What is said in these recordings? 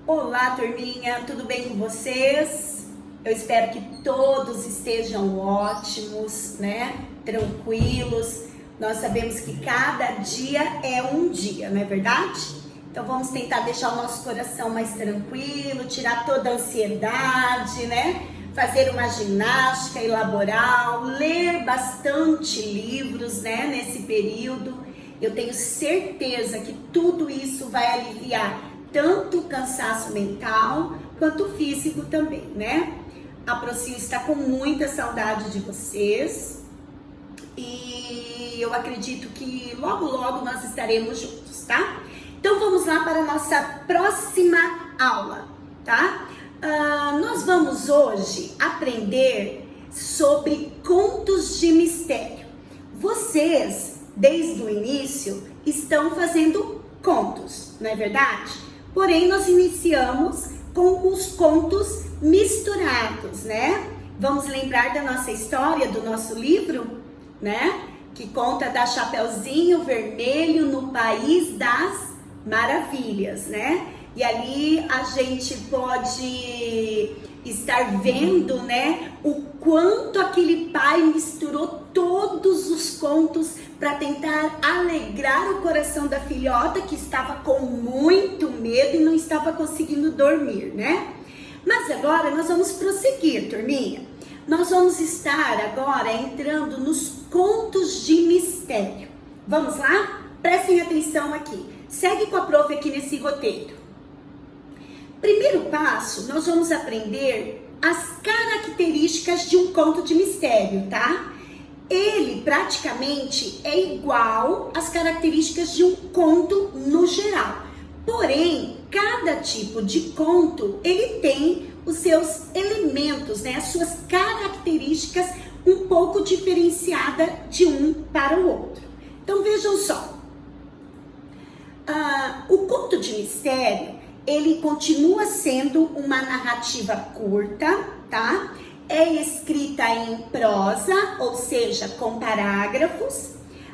Olá, turminha, tudo bem com vocês? Eu espero que todos estejam ótimos, né? Tranquilos. Nós sabemos que cada dia é um dia, não é verdade? Então vamos tentar deixar o nosso coração mais tranquilo, tirar toda a ansiedade, né? Fazer uma ginástica laboral, ler bastante livros, né? Nesse período. Eu tenho certeza que tudo isso vai aliviar tanto o cansaço mental quanto o físico também, né? A Procio está com muita saudade de vocês e eu acredito que logo nós estaremos juntos, tá? Então vamos lá para a nossa próxima aula, tá? Nós vamos hoje aprender sobre contos de mistério. Vocês, desde o início, estão fazendo contos, não é verdade? Porém, nós iniciamos com os contos misturados, né? Vamos lembrar da nossa história, do nosso livro, né? Que conta da Chapeuzinho Vermelho no País das Maravilhas, né? E ali a gente pode estar vendo, né? O quanto aquele pai misturou todos os contos para tentar alegrar o coração da filhota que estava com muito medo e não estava conseguindo dormir, né? Mas agora nós vamos prosseguir, turminha. Nós vamos estar agora entrando nos contos de mistério. Vamos lá? Prestem atenção aqui. Segue com a prof aqui nesse roteiro. Primeiro passo, nós vamos aprender as características de um conto de mistério, tá? Ele praticamente é igual às características de um conto no geral. Porém, cada tipo de conto, ele tem os seus elementos, né? As suas características um pouco diferenciadas de um para o outro. Então, vejam só. O conto de mistério, ele continua sendo uma narrativa curta, tá? É escrita em prosa, ou seja, com parágrafos,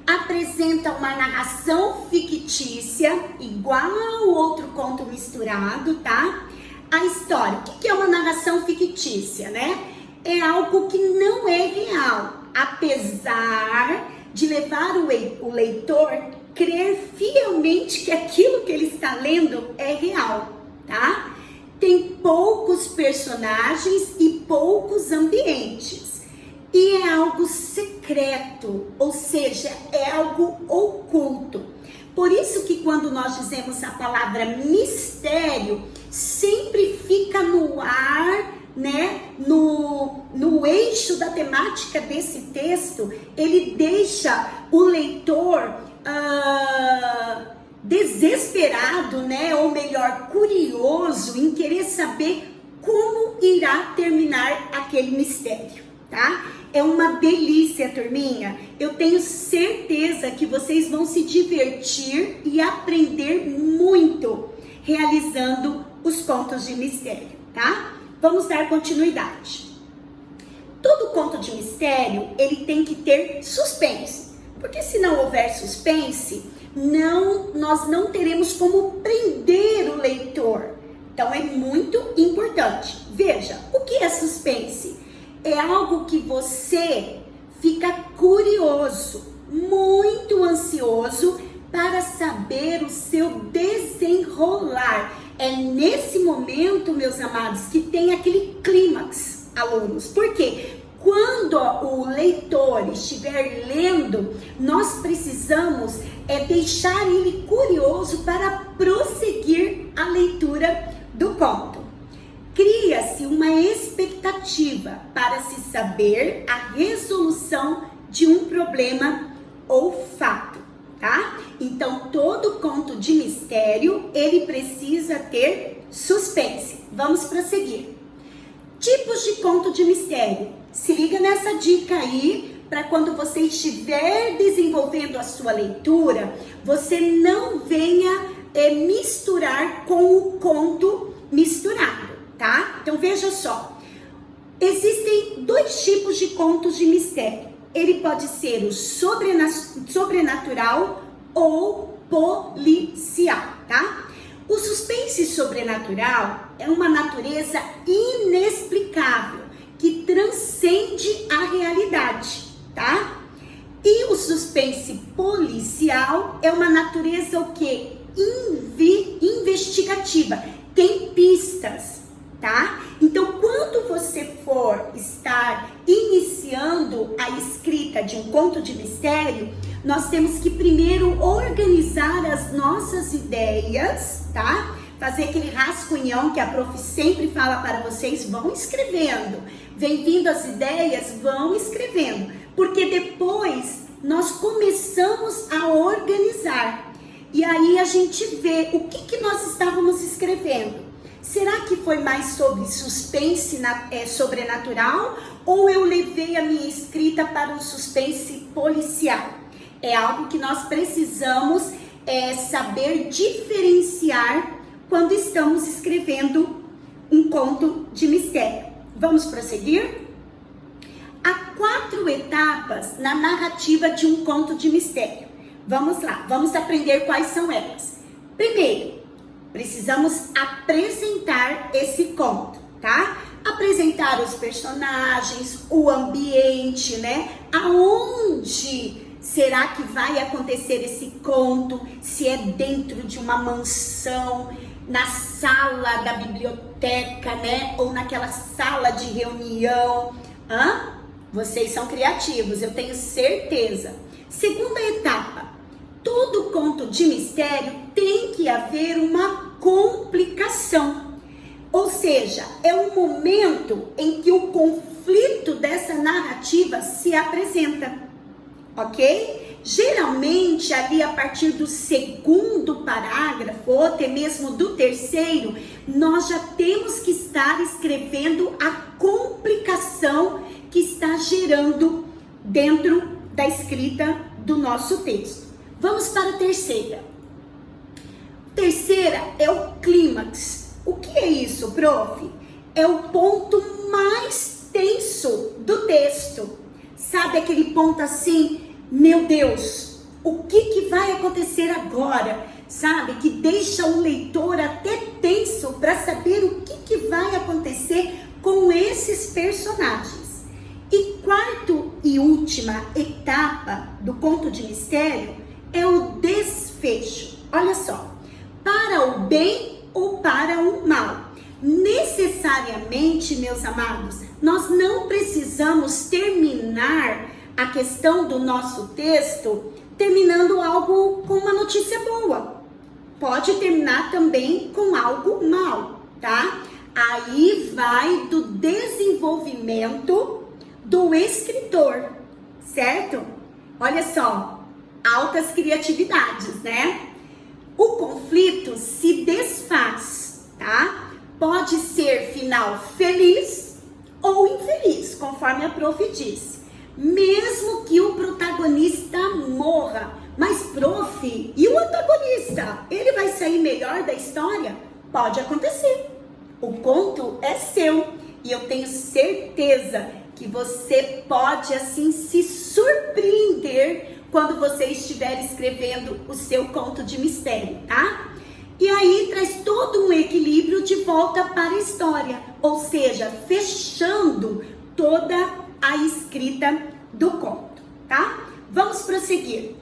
apresenta uma narração fictícia, igual ao outro conto misturado, tá? A história, o que é uma narração fictícia, né? É algo que não é real, apesar de levar o leitor a crer fielmente que aquilo que ele está lendo é real, tá? Tem poucos personagens e poucos ambientes. E é algo secreto, ou seja, é algo oculto. Por isso que quando nós dizemos a palavra mistério, sempre fica no ar, né? No eixo da temática desse texto, ele deixa o leitor desesperado, né? Ou melhor, curioso em querer saber como irá terminar aquele mistério, tá? É uma delícia, turminha. Eu tenho certeza que vocês vão se divertir e aprender muito realizando os contos de mistério, tá? Vamos dar continuidade. Todo conto de mistério, ele tem que ter suspense, porque se não houver suspense, nós não teremos como prender o leitor. Então é muito importante. Veja, o que é suspense? É algo que você fica curioso, muito ansioso para saber o seu desenrolar. É nesse momento, meus amados, que tem aquele clímax, alunos. Por quê? Quando o leitor estiver lendo, nós precisamos deixar ele curioso para prosseguir a leitura do conto. Cria-se uma expectativa para se saber a resolução de um problema ou fato, tá? Então, todo conto de mistério, ele precisa ter suspense. Vamos prosseguir. Tipos de conto de mistério. Se liga nessa dica aí, para quando você estiver desenvolvendo a sua leitura, você não venha misturar com o conto misturado, tá? Então veja só, existem dois tipos de contos de mistério. Ele pode ser o sobrenatural ou policial, tá? O suspense Esse sobrenatural é uma natureza inexplicável que transcende a realidade, tá? E o suspense policial é uma natureza o quê? Investigativa, tem pistas, tá? Então, quando você for estar iniciando a escrita de um conto de mistério, nós temos que primeiro organizar as nossas ideias, tá? Fazer aquele rascunhão que a prof sempre fala para vocês, vão escrevendo. Vem vindo as ideias, vão escrevendo. Porque depois nós começamos a organizar. E aí a gente vê o que nós estávamos escrevendo. Será que foi mais sobre suspense sobrenatural? Ou eu levei a minha escrita para um suspense policial? É algo que nós precisamos saber diferenciar quando estamos escrevendo um conto de mistério. Vamos prosseguir? Há 4 etapas na narrativa de um conto de mistério. Vamos lá, vamos aprender quais são elas. Primeiro, precisamos apresentar esse conto, tá? Apresentar os personagens, o ambiente, né? Aonde será que vai acontecer esse conto? Se é dentro de uma mansão, na sala da biblioteca, né? Ou naquela sala de reunião. Vocês são criativos, eu tenho certeza. Segunda etapa. Todo conto de mistério tem que haver uma complicação. Ou seja, é um momento em que o conflito dessa narrativa se apresenta. Ok? Geralmente, ali a partir do 2º parágrafo, ou até mesmo do 3º, nós já temos que estar escrevendo a complicação que está gerando dentro da escrita do nosso texto. Vamos para a terceira. Terceira é o clímax. O que é isso, prof? É o ponto mais tenso do texto. Sabe aquele ponto assim, meu Deus, o que vai acontecer agora? Sabe, que deixa o leitor até tenso para saber o que vai acontecer com esses personagens. E quarto e última etapa do conto de mistério é o desfecho. Olha só, para o bem ou para o mal. Necessariamente, meus amados, nós não precisamos terminar a questão do nosso texto terminando algo com uma notícia boa. Pode terminar também com algo mal, tá? Aí vai do desenvolvimento do escritor, certo? Olha só, altas criatividades, né? O conflito se desfaz, tá? Pode ser final feliz ou infeliz, conforme a prof disse. Mesmo que o protagonista morra. Mas, prof, e o antagonista? Ele vai sair melhor da história? Pode acontecer. O conto é seu e eu tenho certeza que você pode, assim, se surpreender quando você estiver escrevendo o seu conto de mistério, tá? E aí traz todo um equilíbrio de volta para a história, ou seja, fechando toda a escrita do conto, tá? Vamos prosseguir.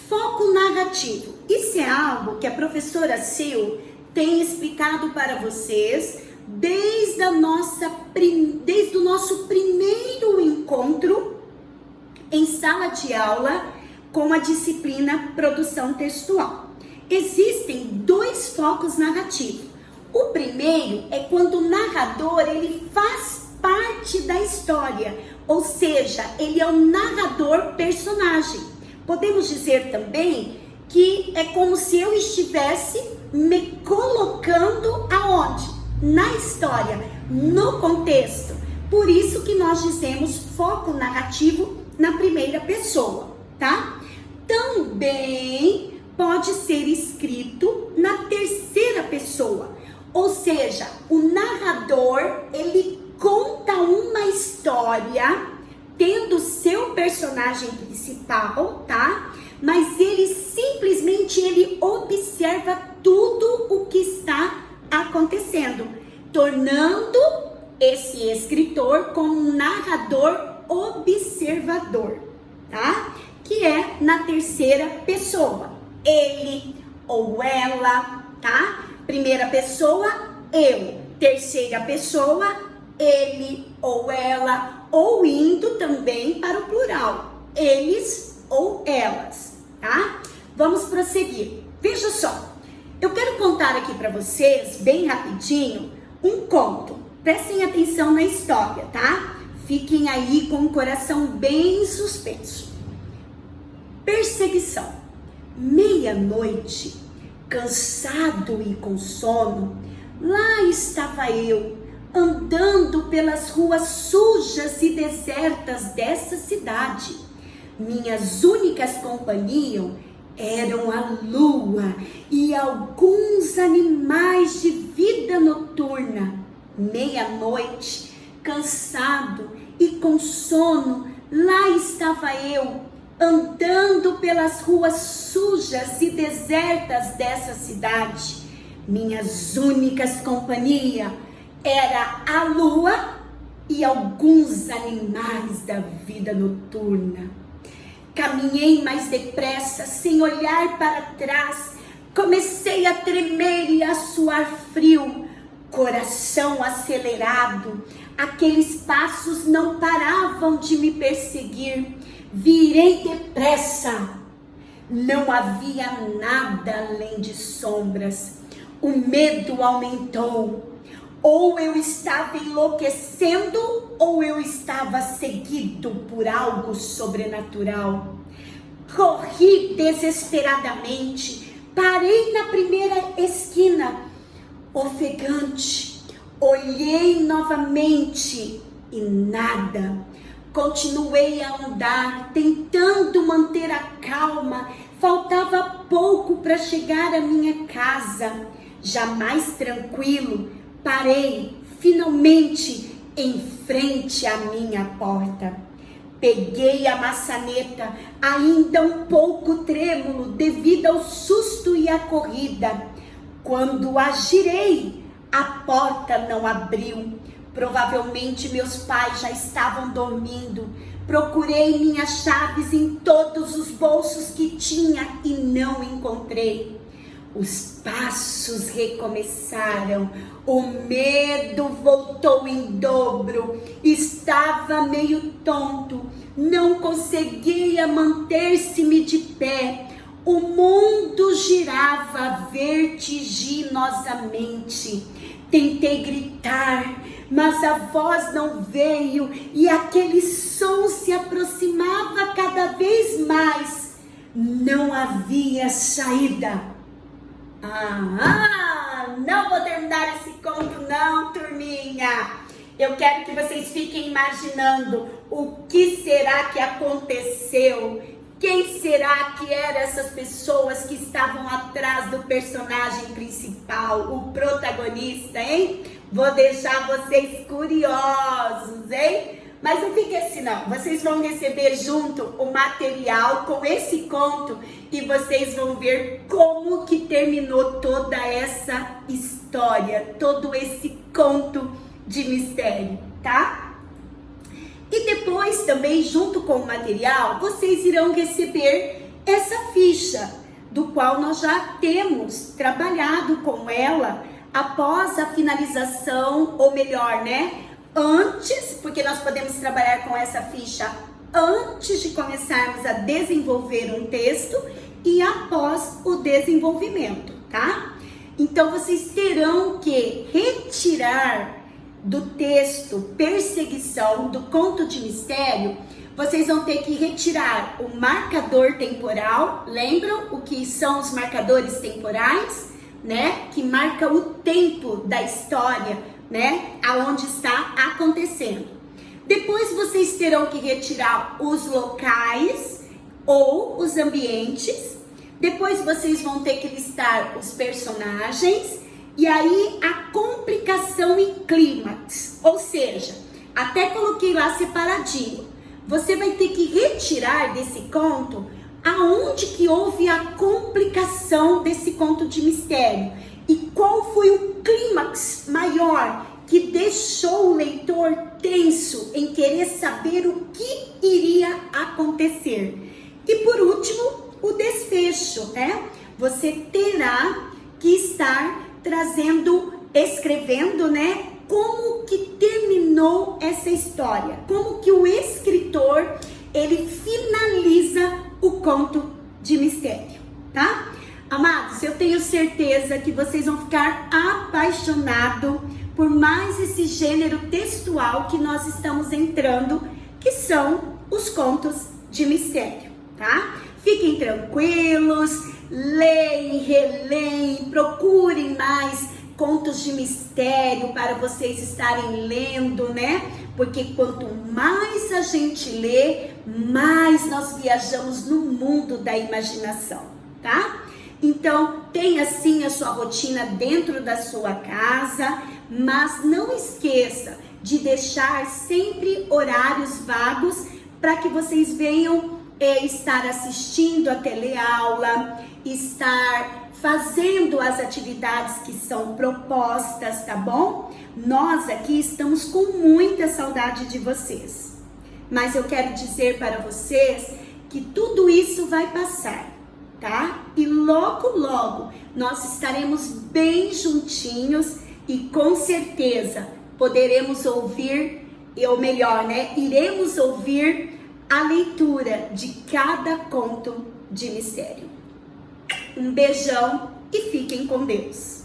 Foco narrativo. Isso é algo que a professora Sil tem explicado para vocês desde o nosso primeiro encontro em sala de aula com a disciplina Produção Textual. Existem 2 focos narrativos. O primeiro é quando o narrador ele faz parte da história, ou seja, ele é um narrador personagem. Podemos dizer também que é como se eu estivesse me colocando aonde? Na história, no contexto. Por isso que nós dizemos foco narrativo na primeira pessoa, tá? Também pode ser escrito na terceira pessoa, ou seja, o narrador, ele conta uma história tendo seu personagem principal, tá? Mas ele simplesmente observa tudo o que está acontecendo, tornando esse escritor como um narrador observador, tá? Que é na terceira pessoa, ele ou ela, tá? Primeira pessoa, eu. Terceira pessoa, ele ou ela, ou indo também para o plural, eles ou elas, tá? Vamos prosseguir. Veja só, eu quero contar aqui para vocês, bem rapidinho, um conto. Prestem atenção na história, tá? Fiquem aí com o coração bem suspenso. Perseguição. Meia-noite, cansado e com sono, lá estava eu, andando pelas ruas sujas e desertas dessa cidade. Minhas únicas companhias eram a lua e alguns animais de vida noturna. Meia-noite, cansado e com sono, lá estava eu, andando pelas ruas sujas e desertas dessa cidade. Minhas únicas companhias era a lua e alguns animais da vida noturna. Caminhei mais depressa, sem olhar para trás. Comecei a tremer e a suar frio, coração acelerado. Aqueles passos não paravam de me perseguir. Virei depressa. Não havia nada além de sombras. O medo aumentou. Ou eu estava enlouquecendo, ou eu estava seguido por algo sobrenatural. Corri desesperadamente, parei na primeira esquina, ofegante. Olhei novamente e nada. Continuei a andar, tentando manter a calma. Faltava pouco para chegar à minha casa. Já mais tranquilo, parei finalmente em frente à minha porta. Peguei a maçaneta, ainda um pouco trêmulo devido ao susto e à corrida. Quando a girei, a porta não abriu. Provavelmente meus pais já estavam dormindo. Procurei minhas chaves em todos os bolsos que tinha e não encontrei. Os passos recomeçaram, o medo voltou em dobro, estava meio tonto, não conseguia manter-se-me de pé, o mundo girava vertiginosamente. Tentei gritar, mas a voz não veio e aquele som se aproximava cada vez mais. Não havia saída. Não vou terminar esse conto não, turminha. Eu quero que vocês fiquem imaginando o que será que aconteceu. Quem será que eram essas pessoas que estavam atrás do personagem principal, o protagonista, hein? Vou deixar vocês curiosos, hein? Mas não fique assim não, vocês vão receber junto o material com esse conto e vocês vão ver como que terminou toda essa história, todo esse conto de mistério, tá? E depois também, junto com o material, vocês irão receber essa ficha, do qual nós já temos trabalhado com ela após a finalização, ou melhor, né? Antes, porque nós podemos trabalhar com essa ficha antes de começarmos a desenvolver um texto e após o desenvolvimento, tá? Então, vocês terão que retirar do texto Perseguição, do conto de mistério, vocês vão ter que retirar o marcador temporal. Lembram o que são os marcadores temporais, né? Que marca o tempo da história, né? Aonde está acontecendo. Depois vocês terão que retirar os locais ou os ambientes. Depois vocês vão ter que listar os personagens. E aí a complicação e clímax. Ou seja, até coloquei lá separadinho. Você vai ter que retirar desse conto aonde que houve a complicação desse conto de mistério. E qual foi o clímax maior que deixou o leitor tenso em querer saber o que iria acontecer. E por último, o desfecho, né? Você terá que estar escrevendo, né? Como que terminou essa história? Como que o escritor, ele finaliza o conto de mistério, tá? Amados, eu tenho certeza que vocês vão ficar apaixonados por mais esse gênero textual que nós estamos entrando, que são os contos de mistério, tá? Fiquem tranquilos, leem, releem, procurem mais contos de mistério para vocês estarem lendo, né? Porque quanto mais a gente lê, mais nós viajamos no mundo da imaginação, tá? Então, tenha sim a sua rotina dentro da sua casa, mas não esqueça de deixar sempre horários vagos para que vocês venham estar assistindo a teleaula, estar fazendo as atividades que são propostas, tá bom? Nós aqui estamos com muita saudade de vocês, mas eu quero dizer para vocês que tudo isso vai passar, tá? E logo, logo nós estaremos bem juntinhos e com certeza poderemos ouvir, ou melhor, né? Iremos ouvir a leitura de cada conto de mistério. Um beijão e fiquem com Deus.